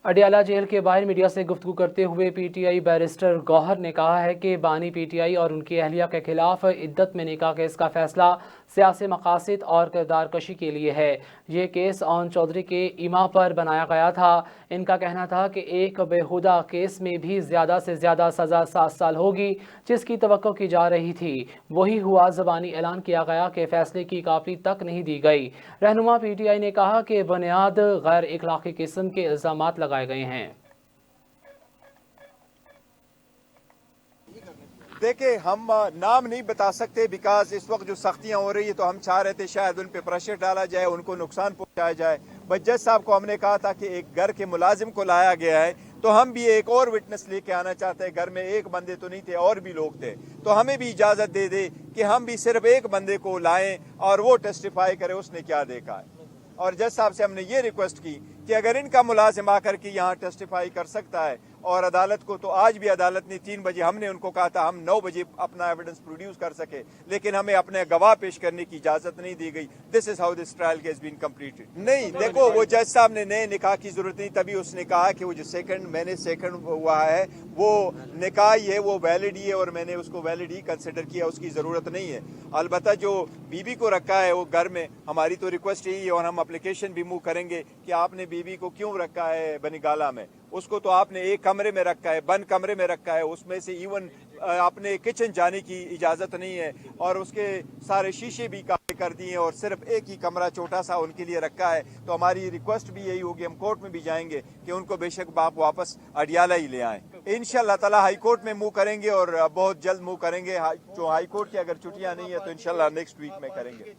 Adiala jail کے باہر media سے گفتگو کرتے ہوئے پی ٹی آئی بیرسٹر گوہر نے کہا ہے کہ بانی پی ٹی آئی اور ان کی اہلیہ کے خلاف عدت میں نکاح کیس کا فیصلہ سیاسی مقاصد اور کردار کشی کے لیے ہے۔ یہ کیس اون چودھری کے ایما پر بنایا گیا تھا۔ ان کا کہنا تھا کہ ایک بےہودہ کیس میں بھی زیادہ سے زیادہ سزا 7 سال ہوگی جس کی توقع کی جا رہی تھی، وہی ہوا۔ زبانی اعلان کیا گیا کہ فیصلے کی کاپی تک نہیں دی گئی۔ رہنما پی ٹی آئی نے کہا کہ بنیاد غیر اخلاقی قسم کے الزامات لگائے گئے ہیں۔ دیکھیں، ہم نام نہیں بتا سکتے بیکاز اس وقت جو سختیاں ہو رہی ہیں تو ہم چاہ رہے تھے شاید ان پہ پریشر ڈالا جائے، ان کو نقصان پہنچایا جائے۔ بٹ جج صاحب کو ہم نے کہا تھا کہ ایک گھر کے ملازم کو لایا گیا ہے تو ہم بھی ایک اور وٹنس لے کے آنا چاہتے ہیں۔ گھر میں ایک بندے تو نہیں تھے، اور بھی لوگ تھے، تو ہمیں بھی اجازت دے دے کہ ہم بھی صرف ایک بندے کو لائیں اور وہ ٹیسٹیفائی کرے اس نے کیا دیکھا ہے۔ اور جج صاحب سے ہم نے یہ ریکویسٹ کی کہ اگر ان کا ملازم آ کر کے یہاں ٹیسٹیفائی کر سکتا ہے اور عدالت کو، تو آج بھی عدالت نے 3 بجے، ہم نے ان کو کہا تھا ہم 9 بجے اپنا ایویڈنس پروڈیوس کر سکے، لیکن ہمیں اپنے گواہ پیش کرنے کی اجازت نہیں دی گئی۔ This is how this trial has been completed. نہیں، دیکھو، وہ جج صاحب نے نئے نکاح کی ضرورت نہیں، تبھی اس نے کہا کہ وہ جو سیکنڈ ہوا ہے وہ نکاح ہی ہے، وہ ویلڈ ہی ہے، اور میں نے اس کو ویلڈ ہی کنسیڈر کیا، اس کی ضرورت نہیں ہے۔ البتہ جو بی بی کو رکھا ہے وہ گھر میں، ہماری تو ریکویسٹ یہی ہے اور ہم اپلیکیشن بھی موو کریں گے کہ آپ نے بی بی کو کیوں رکھا ہے بنگالہ میں؟ اس کو تو آپ نے ایک کمرے میں رکھا ہے، بند کمرے میں رکھا ہے، اس میں سے ایون اپنے کچن جانے کی اجازت نہیں ہے، اور اس کے سارے شیشے بھی کالے کر دیے اور صرف ایک ہی کمرہ چھوٹا سا ان کے لیے رکھا ہے۔ تو ہماری ریکویسٹ بھی یہی ہوگی، ہم کورٹ میں بھی جائیں گے کہ ان کو بے شک باپ واپس اڈیالہ ہی لے آئیں۔ انشاءاللہ تعالی ہائی کورٹ میں موو کریں گے اور بہت جلد موو کریں گے۔ جو ہائی کورٹ کی اگر چھٹیاں نہیں ہے تو انشاءاللہ نیکسٹ ویک میں کریں گے۔